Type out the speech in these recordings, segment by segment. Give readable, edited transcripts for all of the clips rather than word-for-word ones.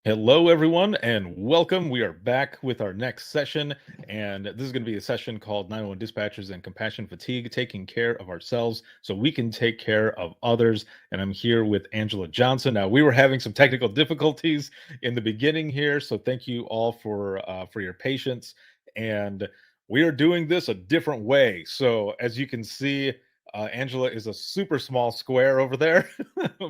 Hello, everyone, and welcome. We are back with our next session, and this is going to be a session called 911 Dispatchers and Compassion Fatigue, taking care of ourselves so we can take care of others. And I'm here with Angela Johnson. Now, we were having some technical difficulties in the beginning here, so thank you all for your patience. And we are doing this a different way. So, as you can see, Angela is a super small square over there,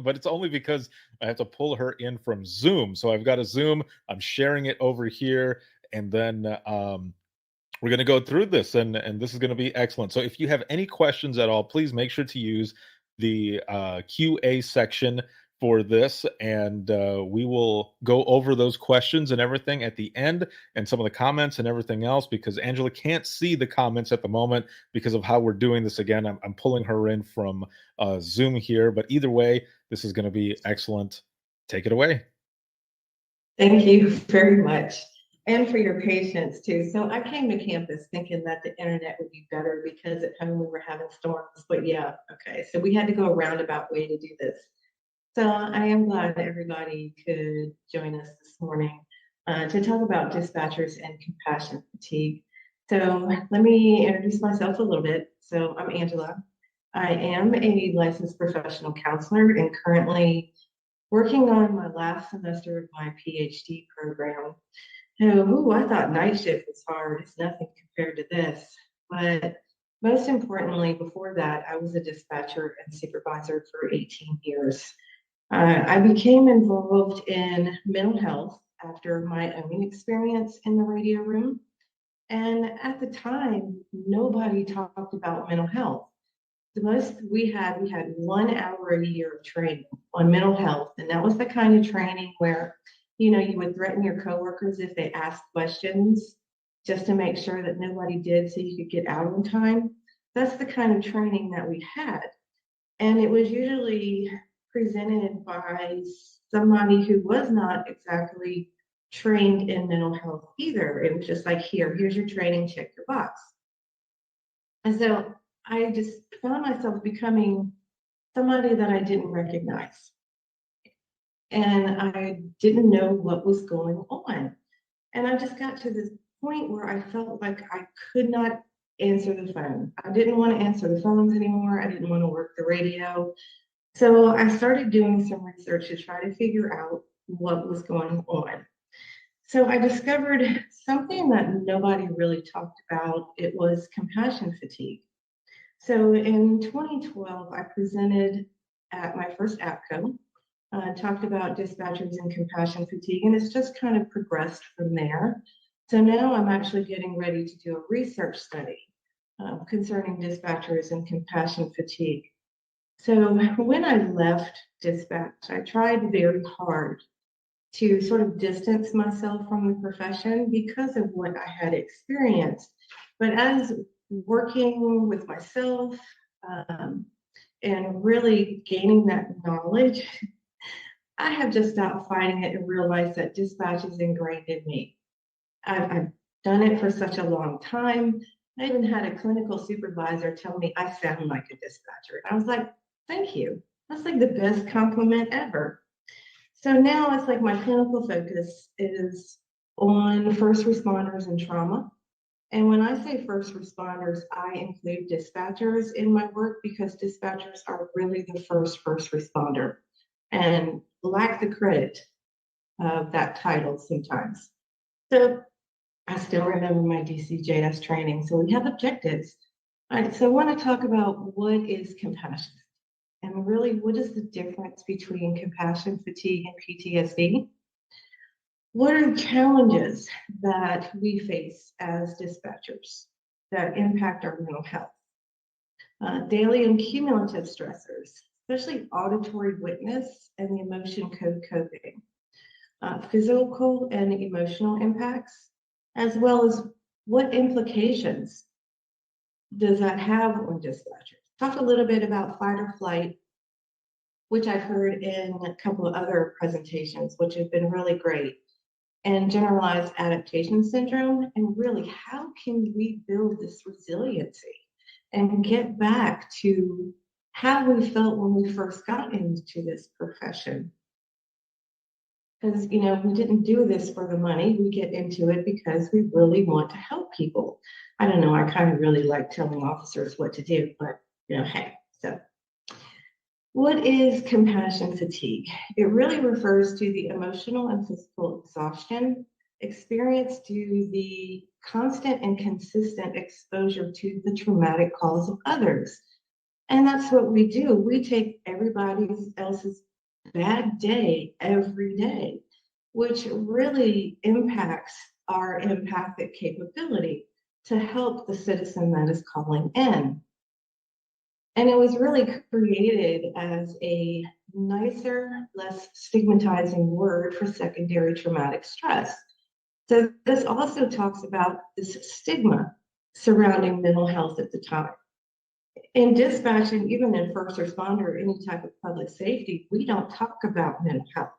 but it's only because I have to pull her in from Zoom. So I've got a Zoom. I'm sharing it over here, and then we're going to go through this, and this is going to be excellent. So if you have any questions at all, please make sure to use the QA section for this, and we will go over those questions and everything at the end, and some of the comments and everything else, because Angela can't see the comments at the moment because of how we're doing this. Again, I'm pulling her in from Zoom here, but either way, this is going to be excellent. Take it away. Thank you very much. And for your patience too. So I came to campus thinking that the internet would be better because at home we were having storms. But yeah, okay. So we had to go a roundabout way to do this. So I am glad everybody could join us this morning to talk about dispatchers and compassion fatigue. So let me introduce myself a little bit. So I'm Angela. I am a licensed professional counselor and currently working on my last semester of my PhD program. Oh, I thought night shift was hard. It's nothing compared to this. But most importantly, before that, I was a dispatcher and supervisor for 18 years. I became involved in mental health after my own experience in the radio room. And at the time, nobody talked about mental health. The most we had 1 hour a year of training on mental health. And that was the kind of training where, you would threaten your coworkers if they asked questions just to make sure that nobody did so you could get out on time. That's the kind of training that we had. And it was usually presented by somebody who was not exactly trained in mental health either. It was just like, here's your training, check your box. And so I just found myself becoming somebody that I didn't recognize. And I didn't know what was going on. And I just got to this point where I felt like I could not answer the phone. I didn't want to answer the phones anymore. I didn't want to work the radio. So I started doing some research to try to figure out what was going on. So I discovered something that nobody really talked about. It was compassion fatigue. So in 2012, I presented at my first APCO, talked about dispatchers and compassion fatigue, and it's just kind of progressed from there. So now I'm actually getting ready to do a research study concerning dispatchers and compassion fatigue. So when I left dispatch, I tried very hard to sort of distance myself from the profession because of what I had experienced. But as working with myself um, and really gaining that knowledge, I have just stopped fighting it and realized that dispatch is ingrained in me. I've done it for such a long time. I even had a clinical supervisor tell me I sound like a dispatcher. I was like, thank you. That's like the best compliment ever. So now it's like my clinical focus is on first responders and trauma. And when I say first responders, I include dispatchers in my work because dispatchers are really the first responder and lack the credit of that title sometimes. So I still remember my DCJS training. So we have objectives. All right, so I want to talk about what is compassion and really what is the difference between compassion fatigue and PTSD. What are the challenges that we face as dispatchers that impact our mental health? Daily and cumulative stressors, especially auditory witness and the emotion code coping, physical and emotional impacts, as well as what implications does that have on dispatchers. Talk a little bit about fight or flight, which I've heard in a couple of other presentations, which have been really great, and generalized adaptation syndrome, and really how can we build this resiliency and get back to how we felt when we first got into this profession. Because, we didn't do this for the money. We get into it because we really want to help people. I don't know, I kind of really like telling officers what to do, but, hey, so. What is compassion fatigue? It really refers to the emotional and physical exhaustion experienced due to the constant and consistent exposure to the traumatic calls of others. And that's what we do. We take everybody else's bad day every day, which really impacts our empathic capability to help the citizen that is calling in. And it was really created as a nicer, less stigmatizing word for secondary traumatic stress. So this also talks about this stigma surrounding mental health at the time. In dispatching, even in first responder, any type of public safety, we don't talk about mental health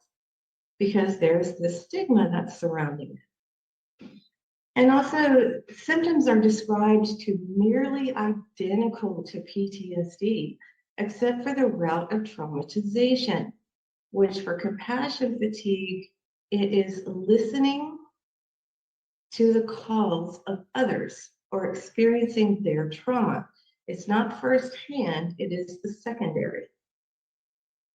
because there's this stigma that's surrounding it. And also, symptoms are described to nearly identical to PTSD, except for the route of traumatization, which for compassion fatigue, it is listening to the calls of others or experiencing their trauma. It's not firsthand, it is the secondary.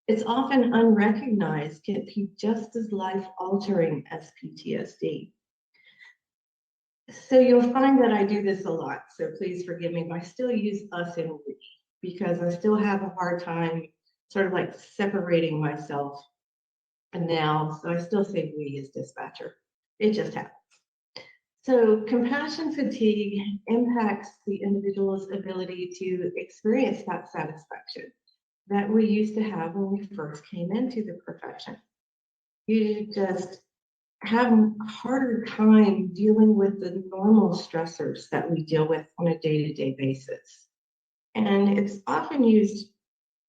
It's often unrecognized, can be just as life-altering as PTSD. So you'll find that I do this a lot, so please forgive me, but I still use us and we because I still have a hard time sort of like separating myself and now, so I still say we as dispatcher. It just happens. So compassion fatigue impacts the individual's ability to experience that satisfaction that we used to have when we first came into the profession. You just have a harder time dealing with the normal stressors that we deal with on a day-to-day basis. And it's often used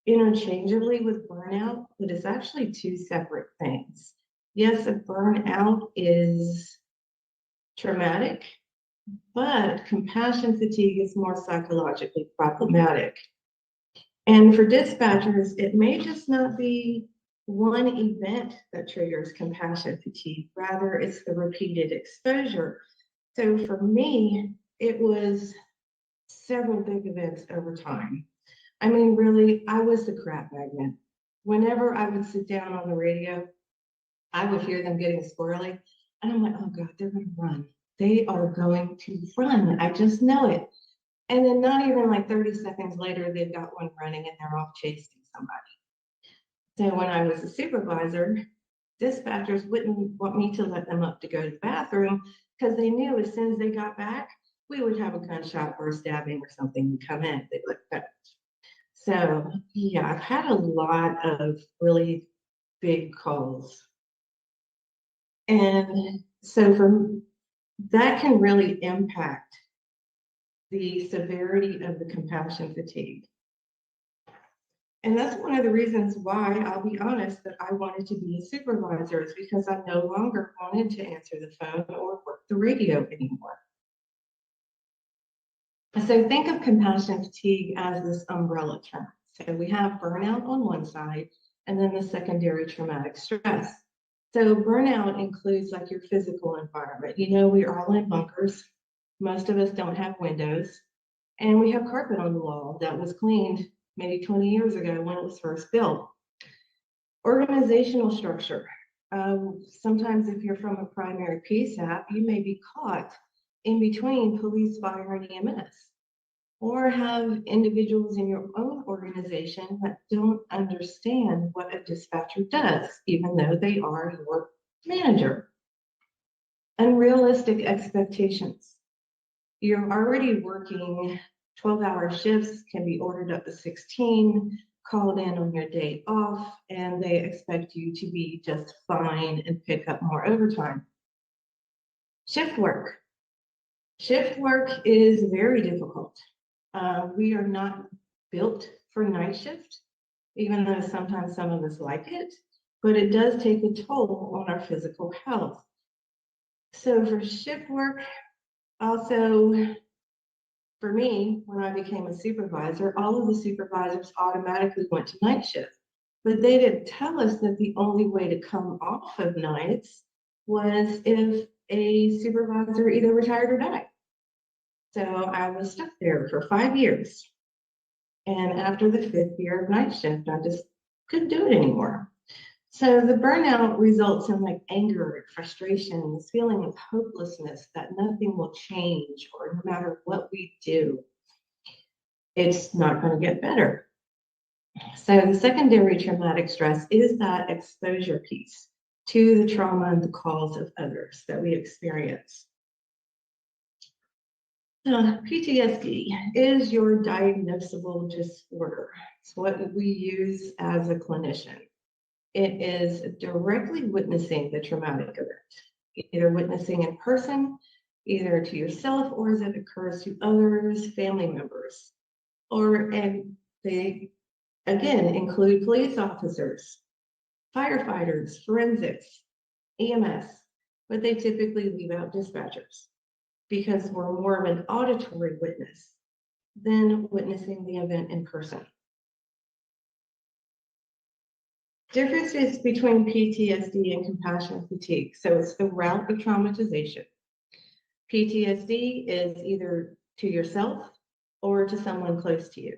interchangeably with burnout, but it's actually two separate things. Yes, a burnout is traumatic, but compassion fatigue is more psychologically problematic. And for dispatchers, it may just not be one event that triggers compassion fatigue. Rather, it's the repeated exposure. So for me, it was several big events over time. I mean, really, I was the crap magnet. Whenever I would sit down on the radio, I would hear them getting squirrely. And I'm like, oh God, they're going to run. They are going to run. I just know it. And then not even like 30 seconds later, they've got one running and they're off chasing somebody. So when I was a supervisor, dispatchers wouldn't want me to let them up to go to the bathroom because they knew as soon as they got back, we would have a gunshot or a stabbing or something and come in. They'd look back. So yeah, I've had a lot of really big calls. And so that can really impact the severity of the compassion fatigue. And that's one of the reasons why, I'll be honest, that I wanted to be a supervisor is because I no longer wanted to answer the phone or work the radio anymore. So think of compassion fatigue as this umbrella term. So we have burnout on one side and then the secondary traumatic stress. So burnout includes like your physical environment. We are all in bunkers. Most of us don't have windows. And we have carpet on the wall that was cleaned maybe 20 years ago when it was first built. Organizational structure. Sometimes if you're from a primary PSAP, you may be caught in between police, fire, and EMS, or have individuals in your own organization that don't understand what a dispatcher does, even though they are your manager. Unrealistic expectations. You're already working 12-hour shifts, can be ordered up to 16, called in on your day off, and they expect you to be just fine and pick up more overtime. Shift work. Shift work is very difficult. We are not built for night shift, even though sometimes some of us like it, but it does take a toll on our physical health. So for shift work, also for me, when I became a supervisor, all of the supervisors automatically went to night shift. But they didn't tell us that the only way to come off of nights was if a supervisor either retired or died. So I was stuck there for 5 years. And after the fifth year of night shift, I just couldn't do it anymore. So the burnout results in like anger, frustration, this feeling of hopelessness that nothing will change, or no matter what we do, it's not going to get better. So the secondary traumatic stress is that exposure piece to the trauma and the calls of others that we experience. PTSD is your diagnosable disorder. It's what we use as a clinician. It is directly witnessing the traumatic event, either witnessing in person, either to yourself or as it occurs to others, family members, and they again include police officers, firefighters, forensics, EMS, but they typically leave out dispatchers because we're more of an auditory witness than witnessing the event in person. Differences between PTSD and compassion fatigue. So it's the route of traumatization. PTSD is either to yourself or to someone close to you.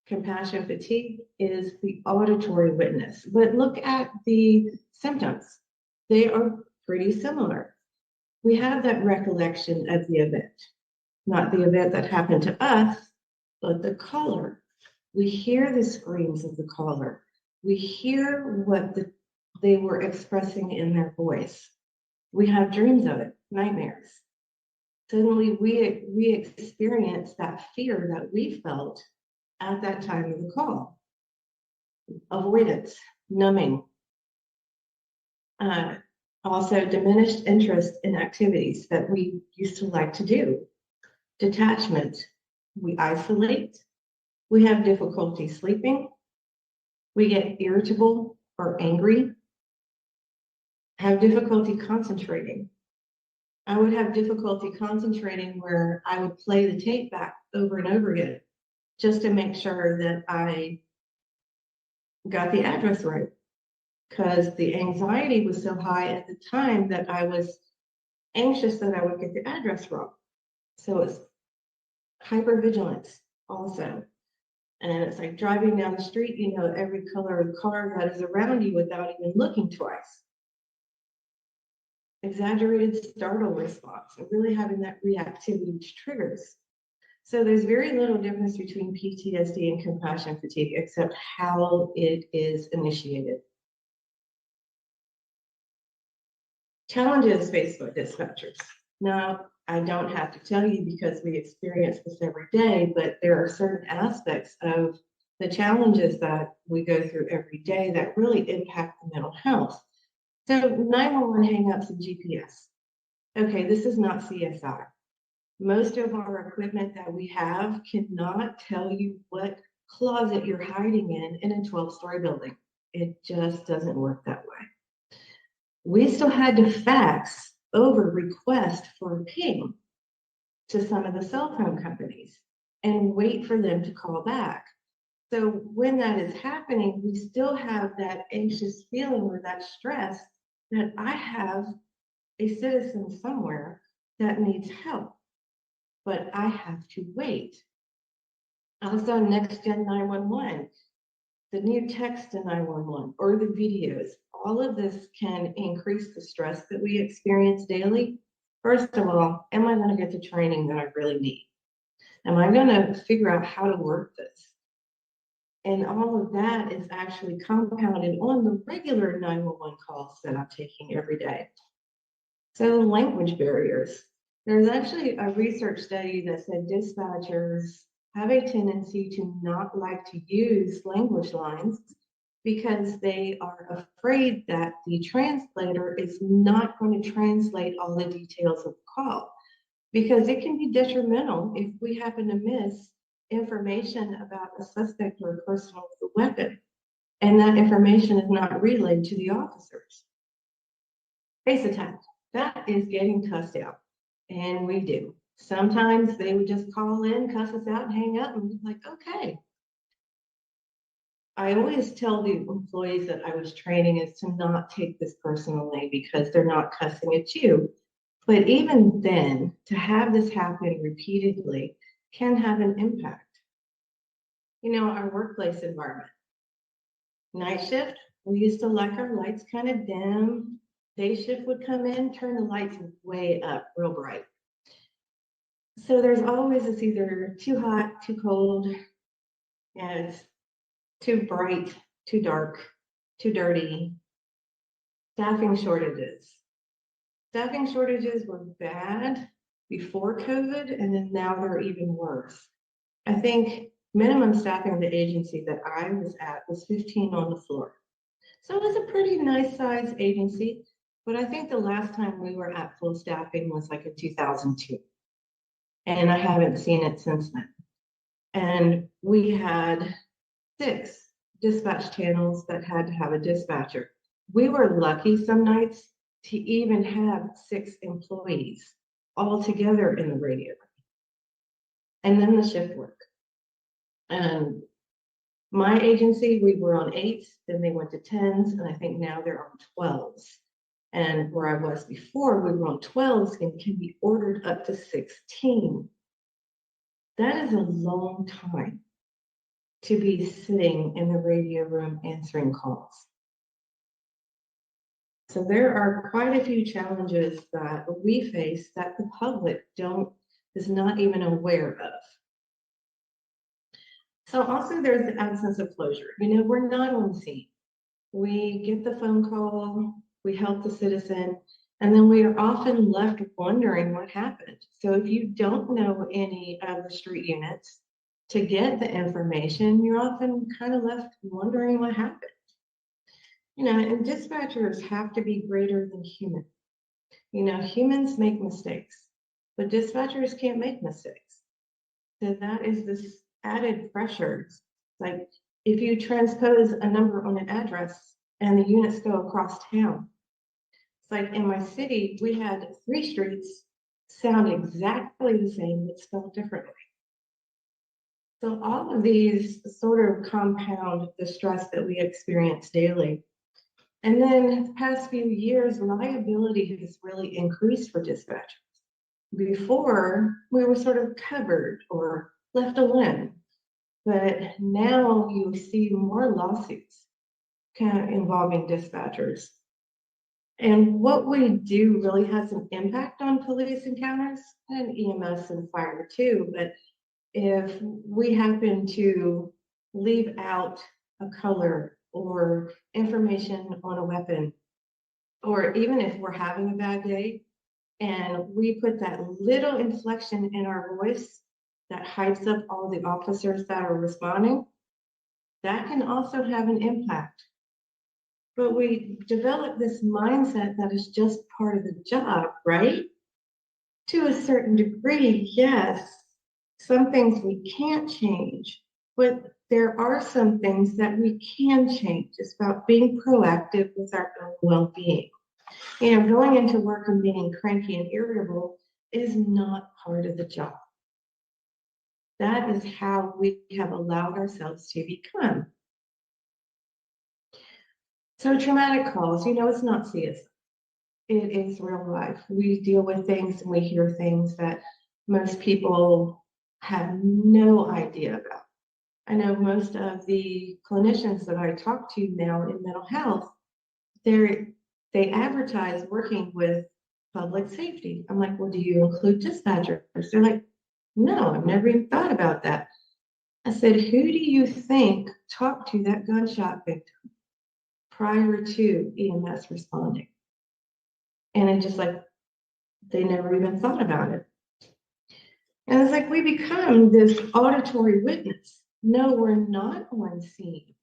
Compassion fatigue is the auditory witness. But look at the symptoms. They are pretty similar. We have that recollection of the event, not the event that happened to us, but the caller. We hear the screams of the caller. We hear what they were expressing in their voice. We have dreams of it, nightmares. Suddenly we experience that fear that we felt at that time of the call. Avoidance, numbing. Also diminished interest in activities that we used to like to do. Detachment, we isolate. We have difficulty sleeping. We get irritable or angry. Have difficulty concentrating. I would have difficulty concentrating where I would play the tape back over and over again just to make sure that I got the address right, because the anxiety was so high at the time that I was anxious that I would get the address wrong. So it's hypervigilance also. And it's like driving down the street, you know, every color of the car that is around you without even looking twice. Exaggerated startle response, and really having that reactivity to triggers. So there's very little difference between PTSD and compassion fatigue, except how it is initiated. Challenges faced by dispatchers. Now, I don't have to tell you because we experience this every day, but there are certain aspects of the challenges that we go through every day that really impact the mental health. So 911 hangups and GPS. Okay, this is not CSI. Most of our equipment that we have cannot tell you what closet you're hiding in a 12-story building. It just doesn't work that way. We still had to fax over request for a ping to some of the cell phone companies and wait for them to call back. So when that is happening, we still have that anxious feeling or that stress that I have a citizen somewhere that needs help, but I have to wait. Also, next gen 911, the new text to 911 or the videos, all of this can increase the stress that we experience daily. First of all, am I going to get the training that I really need? Am I going to figure out how to work this? And all of that is actually compounded on the regular 911 calls that I'm taking every day. So language barriers. There's actually a research study that said dispatchers have a tendency to not like to use language lines because they are afraid that the translator is not going to translate all the details of the call, because it can be detrimental if we happen to miss information about a suspect or a person with a weapon, and that information is not relayed to the officers. Face attack, that is getting cussed out, and we do. Sometimes they would just call in, cuss us out, and hang up, and we're like, okay. I always tell the employees that I was training is to not take this personally because they're not cussing at you. But even then, to have this happen repeatedly can have an impact. Our workplace environment. Night shift, we used to like our lights kind of dim. Day shift would come in, turn the lights way up, real bright. So there's always it's either too hot, too cold, and it's too bright, too dark, too dirty. Staffing shortages. Staffing shortages were bad before COVID, and then now they're even worse. I think minimum staffing of the agency that I was at was 15 on the floor. So it was a pretty nice size agency, but I think the last time we were at full staffing was like in 2002. And I haven't seen it since then. And we had 6 dispatch channels that had to have a dispatcher. We were lucky some nights to even have 6 employees all together in the radio. And then the shift work. And my agency, we were on 8s, then they went to 10s, and I think now they're on 12s. And where I was before, we were on 12s and can be ordered up to 16. That is a long time to be sitting in the radio room answering calls. So there are quite a few challenges that we face that the public is not even aware of. So also there's the absence of closure. We're not on scene. We get the phone call, we help the citizen, and then we are often left wondering what happened. So if you don't know any of the street units to get the information, you're often kind of left wondering what happened. And dispatchers have to be greater than human. Humans make mistakes, but dispatchers can't make mistakes. So that is this added pressure. It's like if you transpose a number on an address and the units go across town. It's like in my city, we had 3 streets sound exactly the same, but spelled differently. So all of these sort of compound the stress that we experience daily. And then the past few years, liability has really increased for dispatchers. Before, we were sort of covered or left alone. But now you see more lawsuits kind of involving dispatchers. And what we do really has an impact on police encounters and EMS and fire too. But if we happen to leave out a color or information on a weapon, or even if we're having a bad day and we put that little inflection in our voice that hypes up all the officers that are responding, that can also have an impact. But we develop this mindset that is just part of the job, right? To a certain degree, yes, some things we can't change, but there are some things that we can change. It's about being proactive with our own well-being. Going into work and being cranky and irritable is not part of the job. That is how we have allowed ourselves to become. So traumatic calls, it's not CSI. It is real life. We deal with things and we hear things that most people have no idea about. I know most of the clinicians that I talk to now in mental health, they advertise working with public safety. I'm like, well, do you include dispatchers? They're like, no, I've never even thought about that. I said, who do you think talked to that gunshot victim prior to EMS responding? And it's just like, they never even thought about it. And it's like we become this auditory witness. No, we're not on scene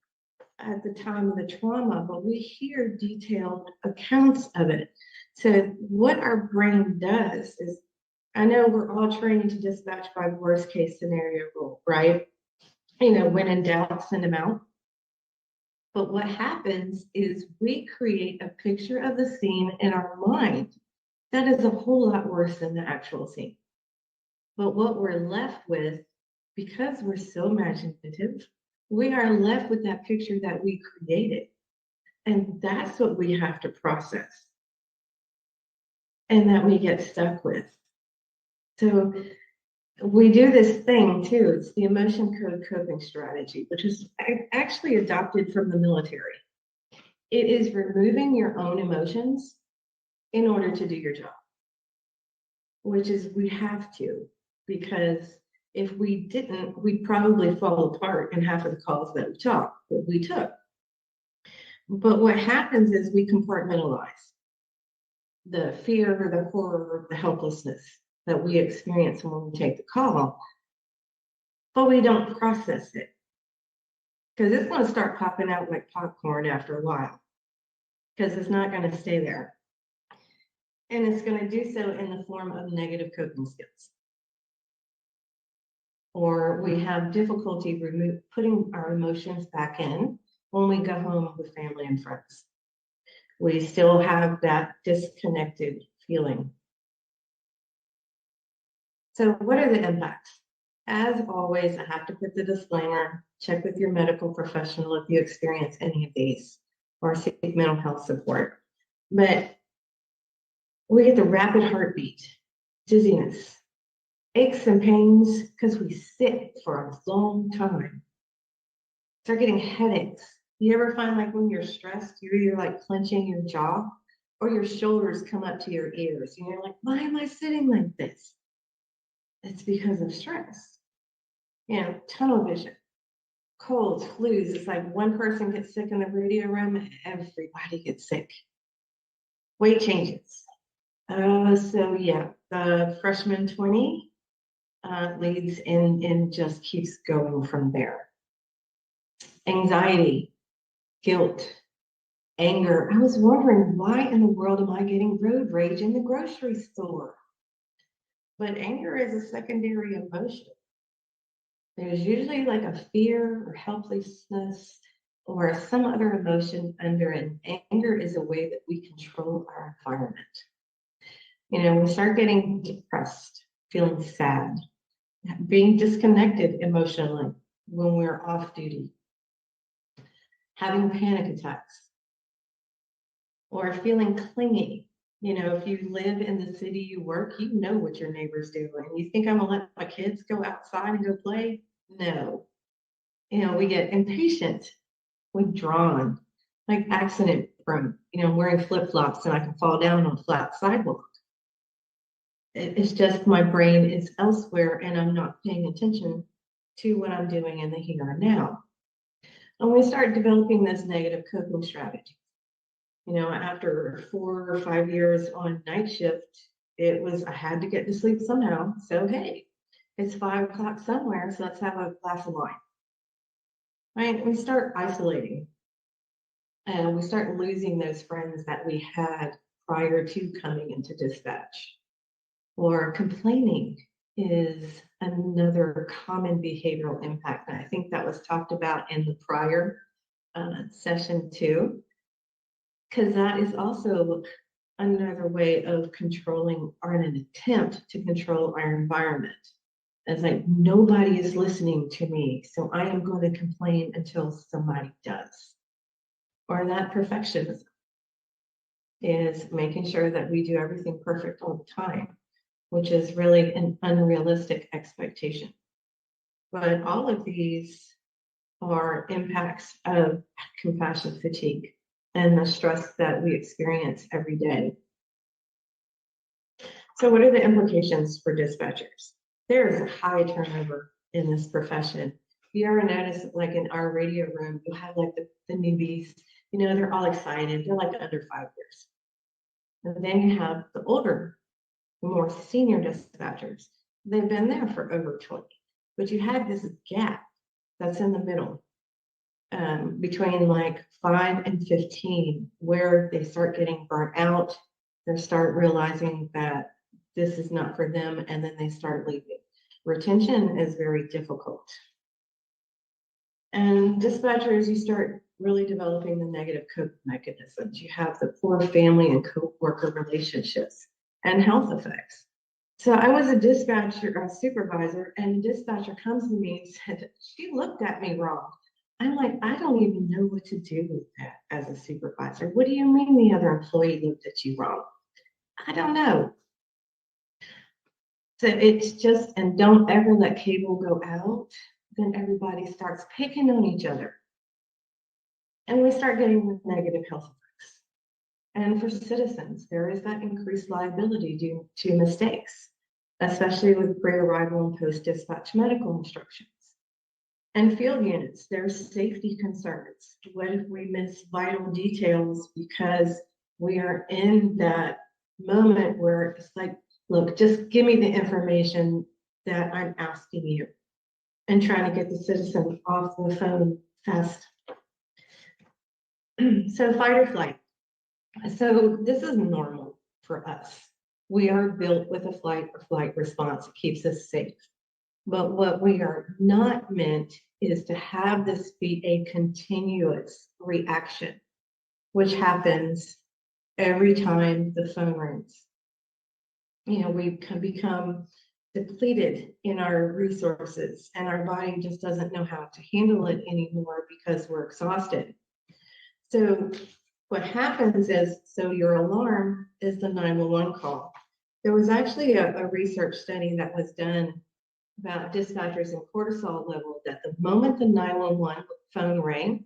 at the time of the trauma, but we hear detailed accounts of it. So what our brain does is, I know we're all trained to dispatch by worst case scenario rule, right? When in doubt, send them out. But what happens is we create a picture of the scene in our mind that is a whole lot worse than the actual scene. But what we're left with, because we're so imaginative, We are left with that picture that we created. And that's what we have to process and that we get stuck with. So we do this thing too. It's the emotion code coping strategy, which is actually adopted from the military. It is removing your own emotions in order to do your job, which is we have to, because if we didn't, we'd probably fall apart in half of the calls that we took. But what happens is we compartmentalize the fear, the horror, the helplessness that we experience when we take the call, but we don't process it because it's going to start popping out like popcorn after a while because it's not going to stay there. And it's going to do so in the form of negative coping skills. Or we have difficulty putting our emotions back in when we go home with family and friends. We still have that disconnected feeling. So what are the impacts? As always, I have to put the disclaimer, check with your medical professional if you experience any of these or seek mental health support. But we get the rapid heartbeat, dizziness, aches and pains because we sit for a long time. Start getting headaches. You ever find like when you're stressed, you're either like clenching your jaw or your shoulders come up to your ears and you're like, why am I sitting like this? It's because of stress. You know, tunnel vision, colds, flus. It's like one person gets sick in the radio room, everybody gets sick. Weight changes. So yeah, the freshman 20 leads in and just keeps going from there. Anxiety, guilt, anger. I was wondering, why in the world am I getting road rage in the grocery store? But anger is a secondary emotion. There's usually like a fear or helplessness or some other emotion under it. Anger is a way that we control our environment. You know, we start getting depressed, feeling sad, being disconnected emotionally when we're off duty, having panic attacks, or feeling clingy. You know, if you live in the city you work, you know what your neighbors do. And you think I'm gonna let my kids go outside and go play? No. You know, we get impatient, withdrawn, like accident prone. You know, wearing flip-flops and I can fall down on a flat sidewalk. It's just my brain is elsewhere and I'm not paying attention to what I'm doing in the here and now. And we start developing this negative coping strategy. You know, after 4 or 5 years on night shift, it was, I had to get to sleep somehow. So, hey, it's 5 o'clock somewhere, so let's have a glass of wine. Right? We start isolating and we start losing those friends that we had prior to coming into dispatch. Or complaining is another common behavioral impact. And I think that was talked about in the prior session too, because that is also another way of controlling or an attempt to control our environment. It's like nobody is listening to me, so I am going to complain until somebody does. Or that perfectionism is making sure that we do everything perfect all the time, which is really an unrealistic expectation. But all of these are impacts of compassion fatigue and the stress that we experience every day. So what are the implications for dispatchers? There is a high turnover in this profession. You ever notice, like in our radio room, you have like the newbies, you know, they're all excited. They're like under 5 years. And then you have the older, more senior dispatchers. They've been there for over 20. But you have this gap that's in the middle between like 5 and 15, where they start getting burnt out. They start realizing that this is not for them, and then they start leaving. Retention is very difficult. And dispatchers, you start really developing the negative coping mechanisms. You have the poor family and co-worker relationships and health effects. So I was a supervisor, and a dispatcher comes to me and said, she looked at me wrong. I'm like, I don't even know what to do with that as a supervisor. What do you mean the other employee looked at you wrong? I don't know. So it's just, and don't ever let cable go out. Then everybody starts picking on each other. And we start getting negative health effects. And for citizens, there is that increased liability due to mistakes, especially with pre-arrival and post-dispatch medical instructions. And field units, there's safety concerns. What if we miss vital details because we are in that moment where it's like, look, just give me the information that I'm asking you, and trying to get the citizen off the phone fast. So fight or flight. So this is normal for us. We are built with a flight or flight response. It keeps us safe. But what we are not meant is to have this be a continuous reaction, which happens every time the phone rings. You know, we can become depleted in our resources, and our body just doesn't know how to handle it anymore because we're exhausted. So what happens is, so your alarm is the 911 call. There was actually a research study that was done about dispatchers and cortisol level, that the moment the 911 phone rang,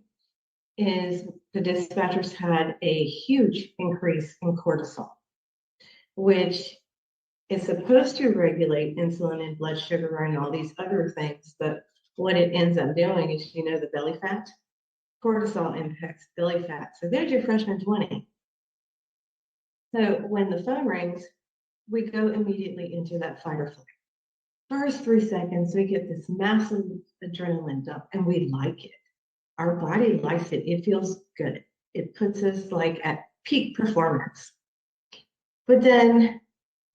is the dispatchers had a huge increase in cortisol, which is supposed to regulate insulin and blood sugar and all these other things. But what it ends up doing is, you know, the belly fat, cortisol impacts belly fat. So there's your freshman 20. So when the phone rings, we go immediately into that fight or flight. First 3 seconds, we get this massive adrenaline dump, and we like it. Our body likes it. It feels good. It puts us like at peak performance. But then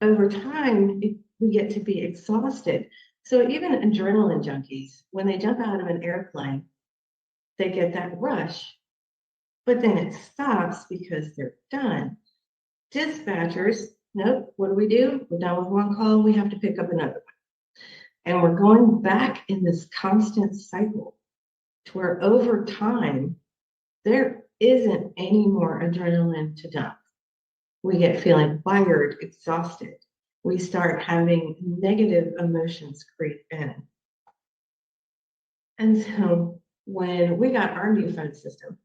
over time, we get to be exhausted. So even adrenaline junkies, when they jump out of an airplane, they get that rush, but then it stops because they're done. Dispatchers, nope, what do? We're done with one call, we have to pick up another one. And we're going back in this constant cycle to where over time, there isn't any more adrenaline to dump. We get feeling wired, exhausted. We start having negative emotions creep in. And so when we got our new phone system,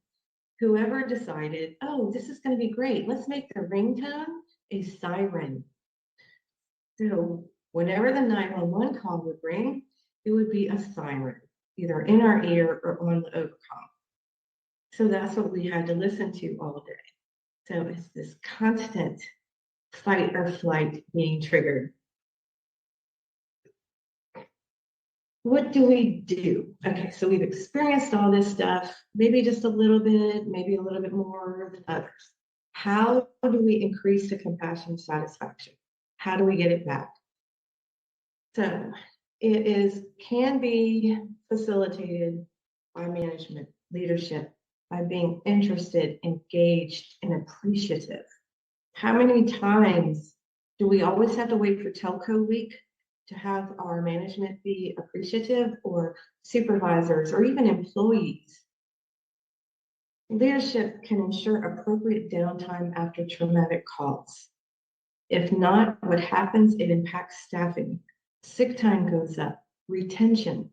whoever decided, oh, this is going to be great, let's make the ringtone a siren. So whenever the 911 call would ring, it would be a siren, either in our ear or on the overcom. So that's what we had to listen to all day. So it's this constant fight or flight being triggered. What do we do? Okay, so we've experienced all this stuff, maybe just a little bit, maybe a little bit more than others. How do we increase the compassion satisfaction? How do we get it back? So can be facilitated by management, leadership, by being interested, engaged, and appreciative. How many times do we always have to wait for telco week to have our management be appreciative, or supervisors, or even employees? Leadership can ensure appropriate downtime after traumatic calls. If not, what happens? It impacts staffing. Sick time goes up, retention,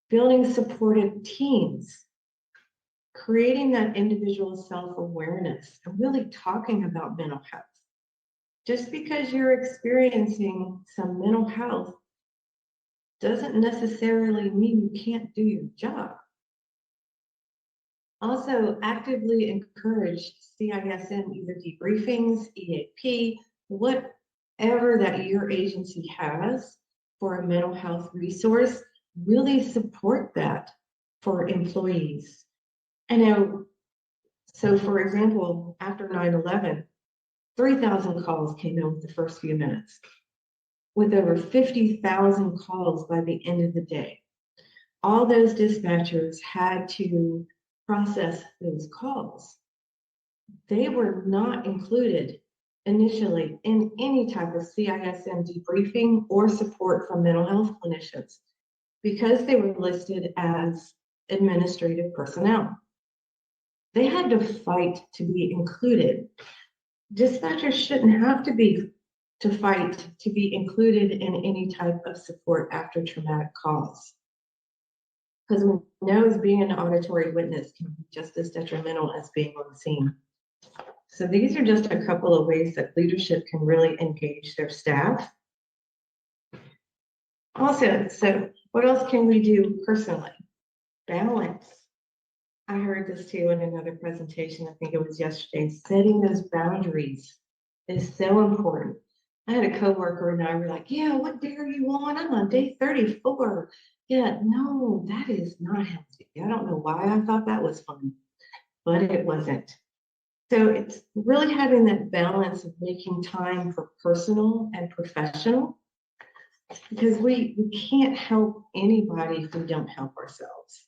building supportive teams, creating that individual self-awareness, and really talking about mental health. Just because you're experiencing some mental health doesn't necessarily mean you can't do your job. Also, actively encourage CISM, either debriefings, EAP, whatever that your agency has for a mental health resource. Really support that for employees. I know, so for example, after 9/11, 3,000 calls came in with the first few minutes, with over 50,000 calls by the end of the day. All those dispatchers had to process those calls. They were not included initially in any type of CISM debriefing or support from mental health clinicians, because they were listed as administrative personnel. They had to fight to be included. Dispatchers shouldn't have to fight to be included in any type of support after traumatic calls. Because we know as being an auditory witness can be just as detrimental as being on the scene. So these are just a couple of ways that leadership can really engage their staff. Also, so what else can we do personally? Balance. I heard this too in another presentation, I think it was yesterday. Setting those boundaries is so important. I had a coworker and I were like, yeah, what day are you on? I'm on day 34. Yeah, no, that is not healthy. I don't know why I thought that was fun, but it wasn't. So it's really having that balance of making time for personal and professional, because we can't help anybody if we don't help ourselves.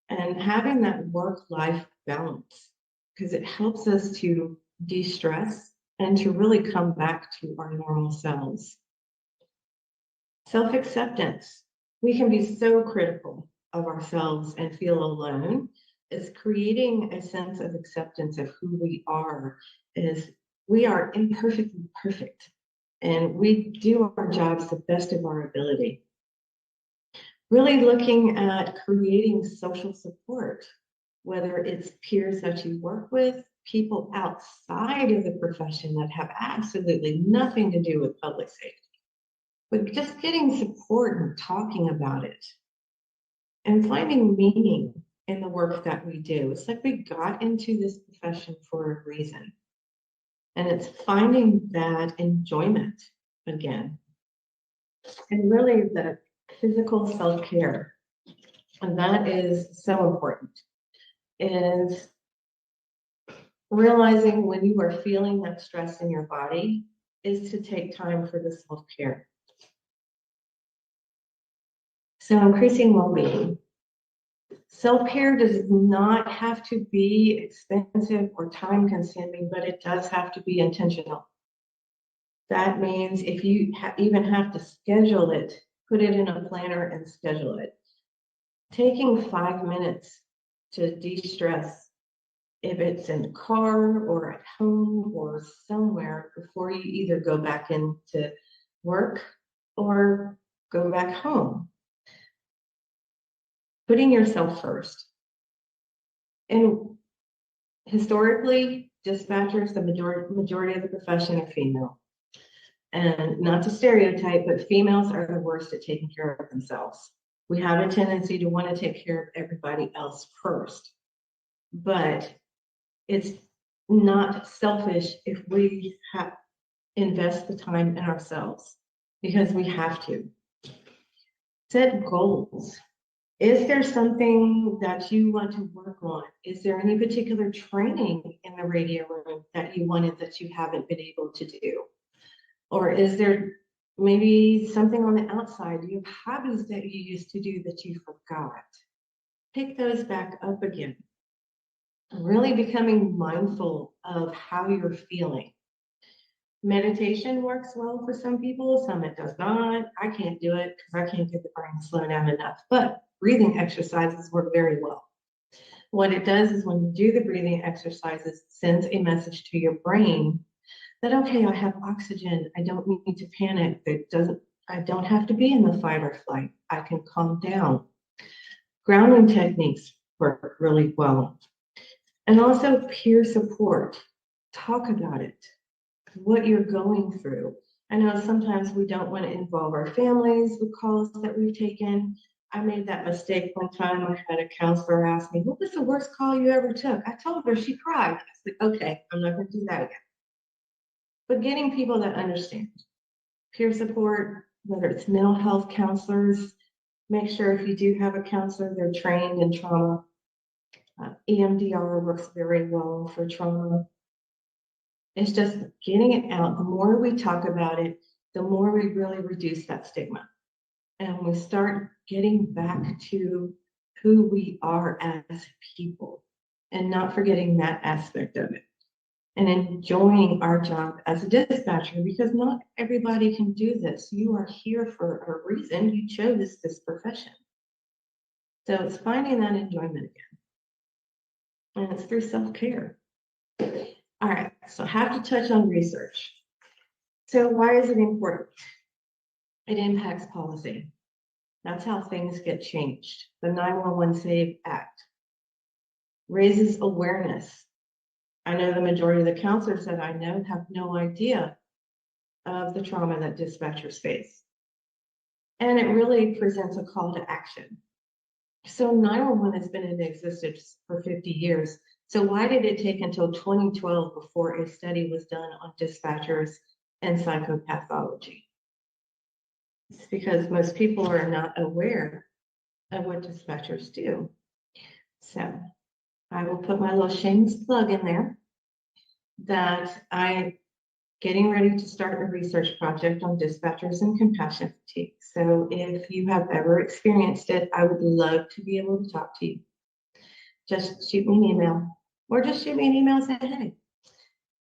And having that work-life balance, because it helps us to de-stress and to really come back to our normal selves. Self-acceptance. We can be so critical of ourselves and feel alone. It's creating a sense of acceptance of who we are, is we are imperfectly perfect, and we do our jobs the best of our ability. Really looking at creating social support, whether it's peers that you work with, people outside of the profession that have absolutely nothing to do with public safety, but just getting support and talking about it and finding meaning in the work that we do. It's like we got into this profession for a reason. And it's finding that enjoyment again. And really the physical self-care, and that is so important, is realizing when you are feeling that stress in your body is to take time for the self-care. So increasing well-being. Self-care does not have to be expensive or time-consuming, but it does have to be intentional. That means if you even have to schedule it, put it in a planner and schedule it. Taking 5 minutes to de-stress, if it's in the car or at home or somewhere, before you either go back into work or go back home. Putting yourself first. And historically, dispatchers, the majority of the profession are female. And not to stereotype, but females are the worst at taking care of themselves. We have a tendency to want to take care of everybody else first. But it's not selfish if we invest the time in ourselves, because we have to. Set goals. Is there something that you want to work on? Is there any particular training in the radio room that you wanted that you haven't been able to do? Or is there maybe something on the outside? Do you have hobbies that you used to do that you forgot? Pick those back up again. Really becoming mindful of how you're feeling. Meditation works well for some people, some it does not. I can't do it because I can't get the brain to slow down enough. But breathing exercises work very well. What it does is when you do the breathing exercises, it sends a message to your brain that, okay, I have oxygen. I don't need to panic. I don't have to be in the fight or flight. I can calm down. Grounding techniques work really well. And also peer support. Talk about it, what you're going through. I know sometimes we don't want to involve our families with calls that we've taken. I made that mistake one time. I had a counselor ask me, what was the worst call you ever took? I told her, she cried. I was like, okay, I'm not going to do that again. But getting people that understand. Peer support, whether it's mental health counselors, make sure if you do have a counselor, they're trained in trauma. EMDR works very well for trauma. It's just getting it out. The more we talk about it, the more we really reduce that stigma. And we start getting back to who we are as people and not forgetting that aspect of it. And enjoying our job as a dispatcher, because not everybody can do this. You are here for a reason. You chose this profession. So it's finding that enjoyment again. And it's through self-care. All right, so I have to touch on research. So why is it important? It impacts policy. That's how things get changed. The 911 SAVE Act raises awareness. I know the majority of the counselors that I know have no idea of the trauma that dispatchers face. And it really presents a call to action. So 911 has been in existence for 50 years. So why did it take until 2012 before a study was done on dispatchers and psychopathology? It's because most people are not aware of what dispatchers do. So I will put my little shameless plug in there that I'm getting ready to start a research project on dispatchers and compassion fatigue. So if you have ever experienced it, I would love to be able to talk to you. Just shoot me an email or just shoot me an email and say, hey.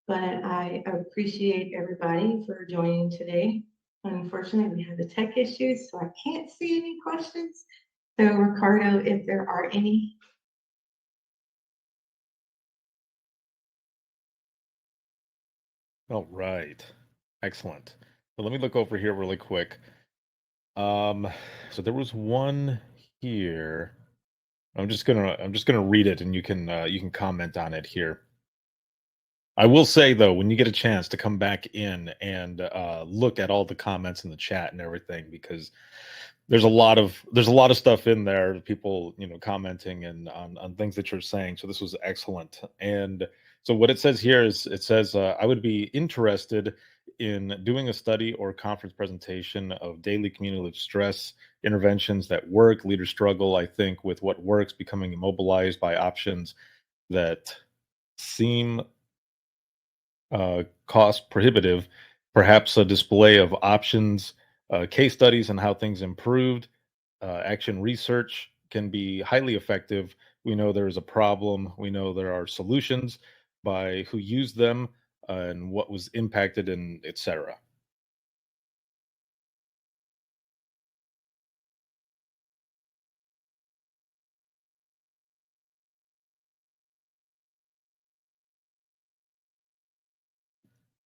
But I appreciate everybody for joining today. Unfortunately, we had the tech issues, so I can't see any questions. So Ricardo, if there are any. All right. Excellent. So let me look over here really quick. So there was one here. I'm just gonna read it and you can comment on it here. I will say though, when you get a chance to come back in and look at all the comments in the chat and everything, because there's a lot of stuff in there, people commenting and on things that you're saying. So this was excellent. And so what it says here is it says I would be interested in doing a study or conference presentation of daily cumulative stress interventions that work. Leaders struggle, I think, with what works, becoming immobilized by options that seem cost prohibitive. Perhaps a display of options, case studies, and how things improved. Action research can be highly effective. We know there is a problem. We know there are solutions by who used them and what was impacted and etc.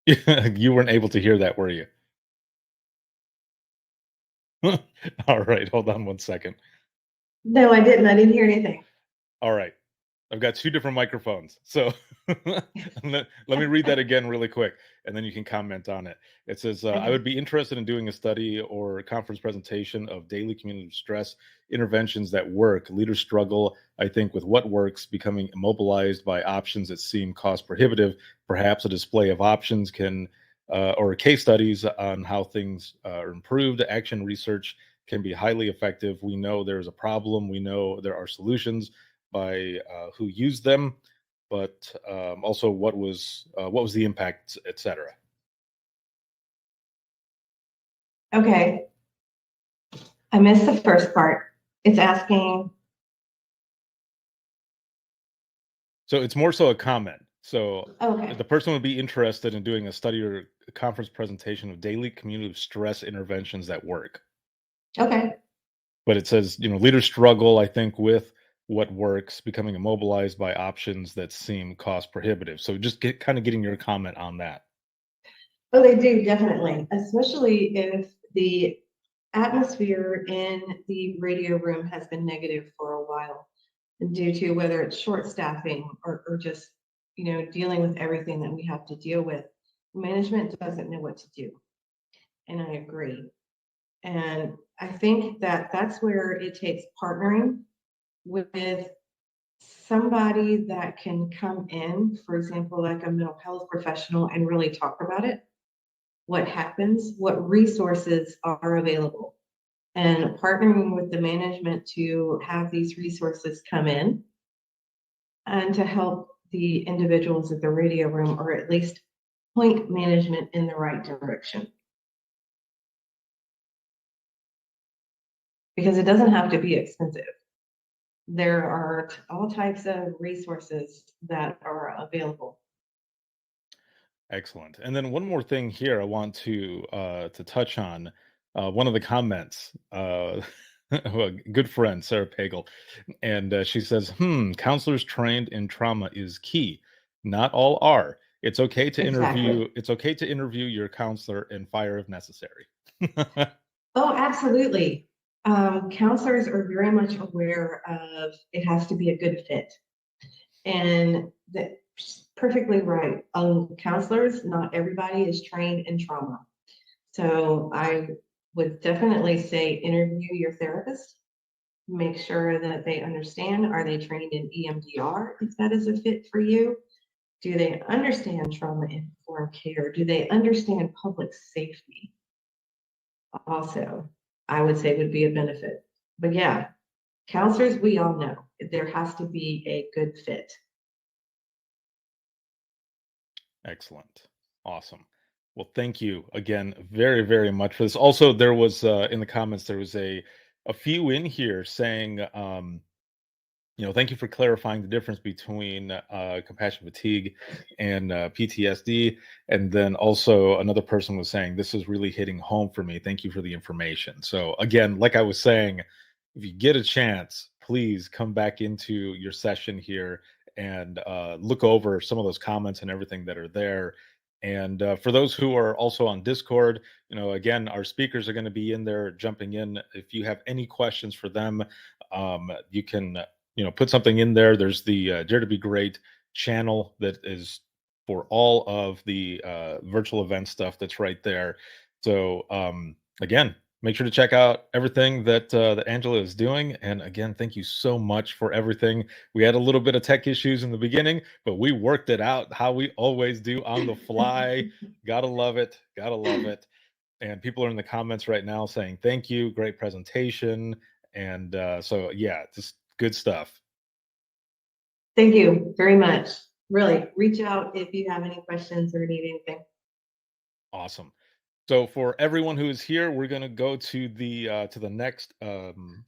You weren't able to hear that, were you? All right, hold on one second. No, I didn't. I didn't hear anything. All right. I've got two different microphones. So let me read that again really quick, and then you can comment on it. It says, I Okay. would be interested in doing a study or a conference presentation of daily community stress interventions that work. Leaders struggle, I think, with what works, becoming immobilized by options that seem cost prohibitive. Perhaps a display of options or case studies on how things are improved. Action research can be highly effective. We know there's a problem. We know there are solutions by who used them, but also what was the impact, etc. Okay. I missed the first part. It's asking. So it's more so a comment. So Okay. the person would be interested in doing a study or a conference presentation of daily community stress interventions that work. Okay. But it says, leaders struggle, I think, with what works, becoming immobilized by options that seem cost prohibitive. So just kind of getting your comment on that. Oh, they do, definitely, especially if the atmosphere in the radio room has been negative for a while due to whether it's short staffing or just, dealing with everything that we have to deal with. Management doesn't know what to do. And I agree. And I think that that's where it takes partnering with somebody that can come in, for example, like a mental health professional, and really talk about it, what happens, what resources are available, and partnering with the management to have these resources come in and to help the individuals at the radio room, or at least point management in the right direction. Because it doesn't have to be expensive. There are all types of resources that are available. Excellent. And then one more thing here I want to touch on. One of the comments. Well, good friend, Sarah Pagel. And she says, counselors trained in trauma is key. Not all are. Exactly. It's okay to interview your counselor and fire if necessary. Oh, absolutely. Counselors are very much aware of it has to be a good fit. And that's perfectly right. Counselors, not everybody is trained in trauma. So I would definitely say interview your therapist. Make sure that they understand. Are they trained in EMDR if that is a fit for you? Do they understand trauma informed care? Do they understand public safety? Also, I would say would be a benefit. But yeah, counselors, we all know there has to be a good fit. Excellent. Awesome. Well, thank you again very, very much for this. Also, there was in the comments, there was a few in here saying, thank you for clarifying the difference between compassion fatigue and PTSD. And then also another person was saying, this is really hitting home for me. Thank you for the information. So again, like I was saying, if you get a chance, please come back into your session here and look over some of those comments and everything that are there. And for those who are also on Discord, again, our speakers are going to be in there jumping in. If you have any questions for them, you can put something in there. There's the Dare to Be Great channel that is for all of the virtual event stuff that's right there. So again, make sure to check out everything that Angela is doing. And again, thank you so much for everything. We had a little bit of tech issues in the beginning, but we worked it out how we always do on the fly. Gotta love it. Gotta love it. And people are in the comments right now saying thank you, great presentation. And so yeah, just good stuff. Thank you very much. Really, reach out if you have any questions or need anything. Awesome. So for everyone who is here, we're going to go to the next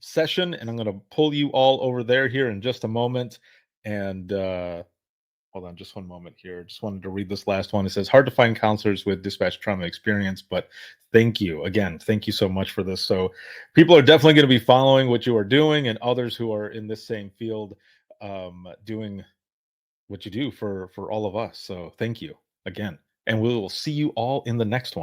session, and I'm going to pull you all over there here in just a moment. And hold on, just one moment here. Just wanted to read this last one. It says, "Hard to find counselors with dispatch trauma experience, but thank you again. Thank you so much for this." So people are definitely going to be following what you are doing, and others who are in this same field doing what you do for all of us. So thank you again, and we will see you all in the next one.